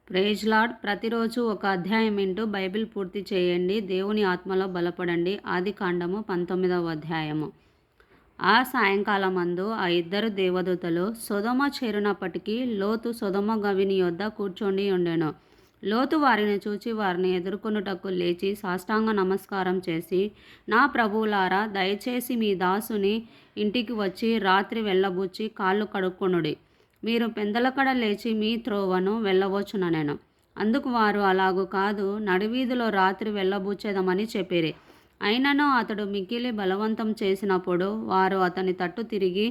Praise lord. ప్రతిరోజు ఒక అధ్యాయం వింటూ బైబిల్ పూర్తి చేయండి. దేవుని ఆత్మలో బలపడండి. ఆదికాండము 19వ అధ్యాయము. ఆ సాయంకాలమందు ఆ ఇద్దరు దేవదూతలు సొదొమ చేరునప్పటికీ లోతు సొదొమ గవిని యొద్ద కూర్చొని ఉండెను. లోతు వారిని చూచి వారిని ఎదుర్కొనుటకు లేచి సాష్టాంగ నమస్కారం చేసి, నా ప్రభువులారా, దయచేసి మీ దాసుని ఇంటికి వచ్చి రాత్రి వెళ్ళబుచ్చి కాళ్ళు కడుక్కొనుడి. మీరు పెందలకడ లేచి మీ త్రోవను వెళ్ళవచ్చుననెను. అందుకు వారు, అలాగు కాదు, నడివీధిలో రాత్రి వెళ్ళబుచ్చేదమని చెప్పిరి. అయినను అతడు మిక్కిలి బలవంతం చేసినప్పుడు వారు అతని తట్టు తిరిగి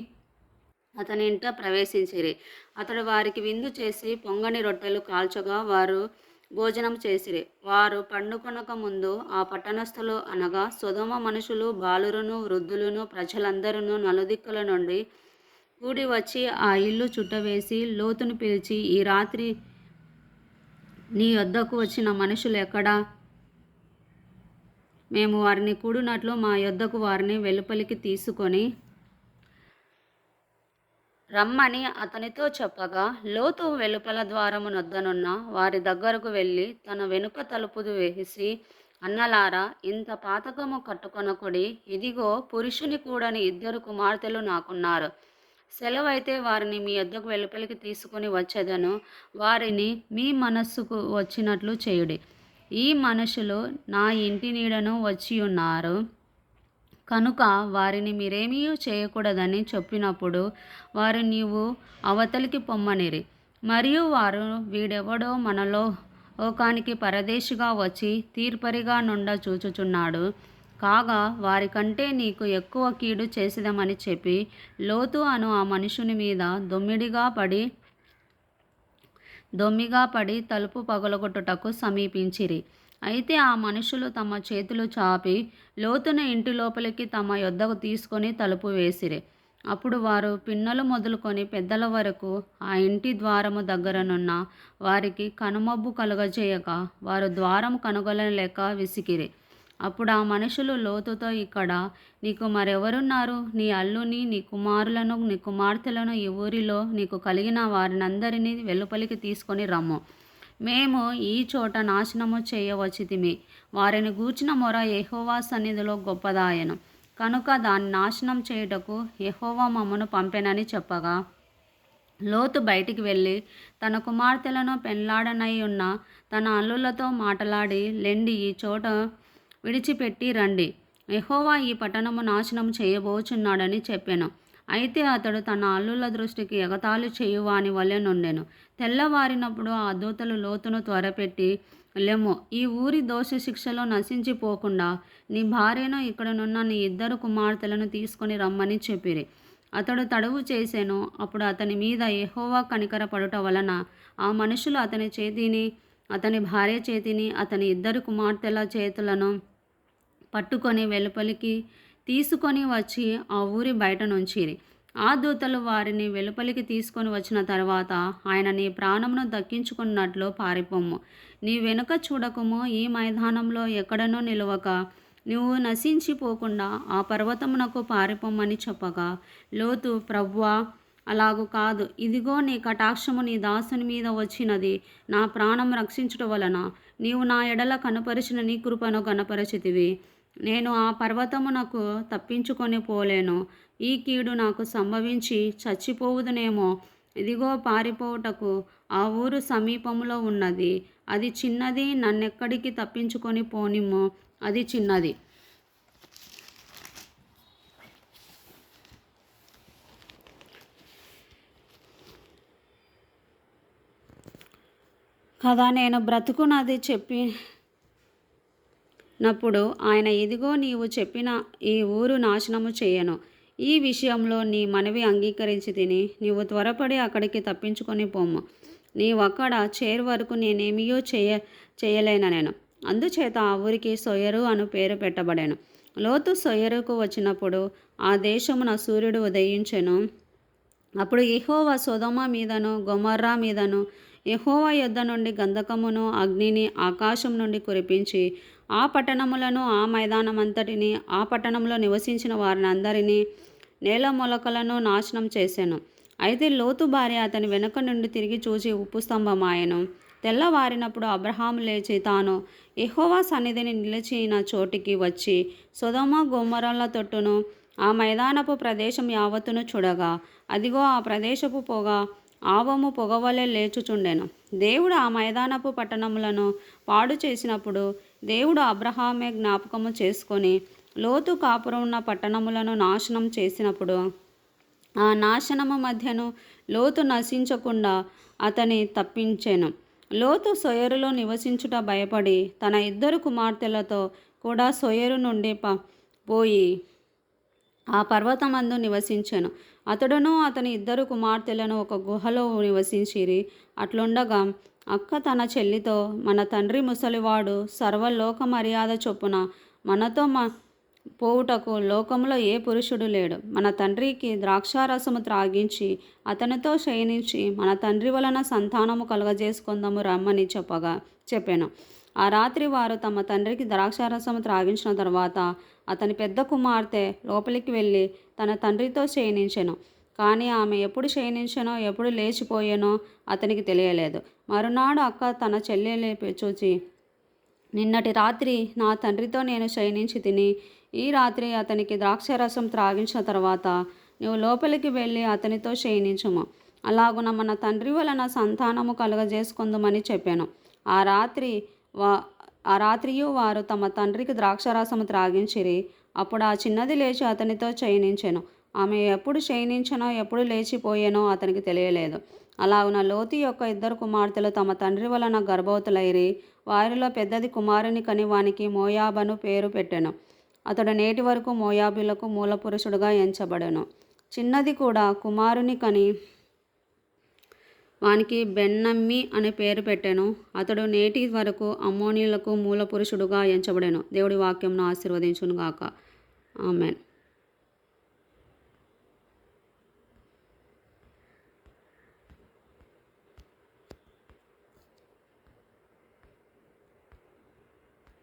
అతని ఇంట ప్రవేశించిరి. అతడు వారికి విందు చేసి పొంగని రొట్టెలు కాల్చగా వారు భోజనం చేసిరి. వారు పండుకొనక ముందు ఆ పట్టణస్థులు అనగా సొదొమ మనుషులు, బాలురును, వృద్ధులను, ప్రజలందరూ నలుదిక్కుల నుండి కూడి వచ్చి ఆ ఇల్లు చుట్టవేసి లోతును పిలిచి, ఈ రాత్రి నీ యొద్దకు వచ్చిన మనుషులు ఎక్కడా? మేము వారిని కూడినట్లు మా యొద్దకు వారిని వెలుపలికి తీసుకొని రమ్మని అతనితో చెప్పగా, లోతు వెలుపల ద్వారము నొద్దనున్న వారి దగ్గరకు వెళ్ళి తన వెనుక తలుపు వేసి, అన్నలారా, ఇంత పాతకము కట్టుకొనకుడి. ఇదిగో, పురుషుని కూడని ఇద్దరు కుమార్తెలు నాకున్నారు. సెలవైతే వారిని మీ యొద్దకు వెలుపలికి తీసుకొని వచ్చేదను. వారిని మీ మనస్సుకు వచ్చినట్లు చేయుడి. ఈ మనుషులు నా ఇంటి నీడను వచ్చి ఉన్నారు కనుక వారిని మీరేమీ చేయకూడదని చెప్పినప్పుడు వారు, నీవు అవతలికి పొమ్మనిరి. మరియు వారు, వీడెవడో మనలో లోకానికి పరదేశిగా వచ్చి తీర్పరిగా నుండ చూచుచున్నాడు. కాగా వారికంటే నీకు ఎక్కువ కీడు చేసేదమని చెప్పి లోతు అను ఆ మనుషుని మీద దొమ్మిగా పడి తలుపు పగలగొట్టుటకు సమీపించిరి. అయితే ఆ మనుషులు తమ చేతులు చాపి లోతును ఇంటి లోపలికి తమ యొద్దకు తీసుకొని తలుపు వేసిరి. అప్పుడు వారు పిన్నలు మొదలుకొని పెద్దల వరకు ఆ ఇంటి ద్వారము దగ్గరనున్న వారికి కనుమబ్బు కలుగజేయక వారు ద్వారము కనుగొనలేక విసికిరి. అప్పుడు ఆ మనుషులు లోతుతో, ఇక్కడ నీకు మరెవరున్నారు? నీ అల్లుని, నీ కుమారులను, నీ కుమార్తెలను ఈ ఊరిలో నీకు కలిగిన వారినందరినీ వెలుపలికి తీసుకొని రమ్ము. మేము ఈ చోట నాశనము చేయవచ్చితిమి. వారిని గూర్చిన మొర యెహోవా సన్నిధిలో గొప్పదాయెను కనుక దాన్ని నాశనం చేయుటకు యెహోవా మమ్మను పంపెనని చెప్పగా, లోతు బయటికి వెళ్ళి తన కుమార్తెలను పెండ్లాడనై ఉన్న తన అల్లులతో మాటలాడి, లెండి, ఈ చోట విడిచిపెట్టి రండి. యెహోవా ఈ పట్టణము నాశనం చేయబోచున్నాడని చెప్పెను. అయితే అతడు తన అల్లుల దృష్టికి ఎగతాళి చేయువాని వలె నుండెను. తెల్లవారినప్పుడు ఆ దూతలు లోతును త్వరపెట్టి, లెమ్ము, ఈ ఊరి దోష శిక్షలో నశించిపోకుండా నీ భార్యను, ఇక్కడనున్న నీ ఇద్దరు కుమార్తెలను తీసుకొని రమ్మని చెప్పిరి. అతడు తడువు చేసెను. అప్పుడు అతని మీద యెహోవా కనికరపడుట వలన ఆ మనుషులు అతని చేతిని, అతని భార్య చేతిని, అతని ఇద్దరు కుమార్తెల చేతులను పట్టుకొని వెలుపలికి తీసుకొని వచ్చి ఆ ఊరి బయట నుంచిరి. ఆ దూతలు వారిని వెలుపలికి తీసుకొని వచ్చిన తర్వాత, ఆయన నీ ప్రాణమును దక్కించుకున్నట్లు పారిపోమ్ము. నీ వెనుక చూడకము. ఈ మైదానంలో ఎక్కడనూ నిలువక నువ్వు నశించిపోకుండా ఆ పర్వతమునకు పారిపోమ్మని చెప్పగా, లోతు, ప్రభువా, అలాగు కాదు. ఇదిగో, నీ కటాక్షము నీ దాసుని మీద వచ్చినది. నా ప్రాణం రక్షించుట వలన నీవు నా ఎడల కనపరిచిన నీ కృపను కనపరచితివి. నేను ఆ పర్వతమునకు తప్పించుకొని పోలేను. ఈ కీడు నాకు సంభవించి చచ్చిపోవుదునేమో. ఇదిగో, పారిపోవుటకు ఆ ఊరు సమీపములో ఉన్నది. అది చిన్నది. నన్నెక్కడికి తప్పించుకొని పోనిమ్ము. అది చిన్నది కదా. నేను బ్రతుకున్నది చెప్పినప్పుడు ఆయన, ఇదిగో, నీవు చెప్పిన ఈ ఊరు నాశనము చేయను. ఈ విషయంలో నీ మనవి అంగీకరించి తిని నీవు త్వరపడి అక్కడికి తప్పించుకొని పోమ్ము. నీవక్కడ చేరు వరకు నేనేమియో చేయలేనెను. అందుచేత ఆ ఊరికి సొయరు అను పేరు పెట్టబడెను. లోతు సొయరుకు వచ్చినప్పుడు ఆ దేశమున సూర్యుడు ఉదయించెను. అప్పుడు యెహోవా సొదొమ మీదను గొమొర్రా మీదను యెహోవా యొద్ద నుండి గంధకమును అగ్నిని ఆకాశం నుండి కురిపించి ఆ పట్టణములను, ఆ మైదానమంతటిని, ఆ పట్టణంలో నివసించిన వారినందరినీ, నేల మొలకలను నాశనం చేసెను. అయితే లోతు భార్య అతని వెనుక నుండి తిరిగి చూచి ఉప్పు స్తంభమాయెను. తెల్లవారినప్పుడు అబ్రహాము లేచి తాను యెహోవా సన్నిధిని నిలిచిన చోటికి వచ్చి సొదొమ గొమొర్రాల తొట్టును ఆ మైదానపు ప్రదేశం యావత్తును చూడగా, అదిగో ఆ ప్రదేశపు పొగ ఆవము పొగవలె లేచుచుండెను. దేవుడు ఆ మైదానపు పట్టణములను పాడు చేసినప్పుడు దేవుడు అబ్రహామే జ్ఞాపకము చేసుకొని లోతు కాపురం ఉన్న పట్టణములను నాశనం చేసినప్పుడు ఆ నాశనము మధ్యను లోతు నశించకుండా అతని తప్పించెను. లోతు సొయరులో నివసించుట భయపడి తన 2 కుమార్తెలతో కూడా సొయరు నుండి పోయి ఆ పర్వతమందు నివసించెను. అతడును అతని 2 కుమార్తెలను ఒక గుహలో నివసించిరి. అట్లుండగా అక్క తన చెల్లితో, మన తండ్రి ముసలివాడు, సర్వలోక మర్యాద చొప్పున మనతో పోవుటకు లోకములో ఏ పురుషుడు లేడు. మన తండ్రికి ద్రాక్షారసము త్రాగించి అతనితో శయనించి మన తండ్రి వలన సంతానము కలుగజేసుకొందము రమ్మని చెప్పాను. ఆ రాత్రి వారు తమ తండ్రికి ద్రాక్షారసము త్రాగించిన తర్వాత అతని పెద్ద కుమార్తె లోపలికి వెళ్ళి తన తండ్రితో శయనించెను. కానీ ఆమె ఎప్పుడు శయనించెనో ఎప్పుడు లేచిపోయానో అతనికి తెలియలేదు. మరునాడు అక్క తన చెల్లెలి చూచి, నిన్నటి రాత్రి నా తండ్రితో నేను శయనించి తిని, ఈ రాత్రి అతనికి ద్రాక్షారసం త్రాగించిన తర్వాత నువ్వు లోపలికి వెళ్ళి అతనితో శయనించుము. అలాగున మన తండ్రి వలన సంతానము కలుగజేసుకొందుమని చెప్పాను. ఆ రాత్రియు వారు తమ తండ్రికి ద్రాక్షారసము త్రాగించిరి. అప్పుడు ఆ చిన్నది లేచి అతనితో శయనించెను. ఆమె ఎప్పుడు శయనించెనో ఎప్పుడు లేచిపోయేనో అతనికి తెలియలేదు. అలాగున లోతు యొక్క 2 కుమార్తెలు తమ తండ్రి వలన గర్భవతులైరి. వారిలో పెద్దది కుమారుని కని వానికి మోయాబను పేరు పెట్టెను. అతడు నేటి వరకు మోయాబీలకు మూలపురుషుడుగా ఎంచబడెను. చిన్నది కూడా కుమారుని కని వానికి బెన్నమ్మి అనే పేరు పెట్టెను. అతడు నేటి వరకు అమ్మోనీయులకు మూలపురుషుడుగా ఎంచబడెను. దేవుడి వాక్యంను ఆశీర్వదించును గాక. ఆమెన్.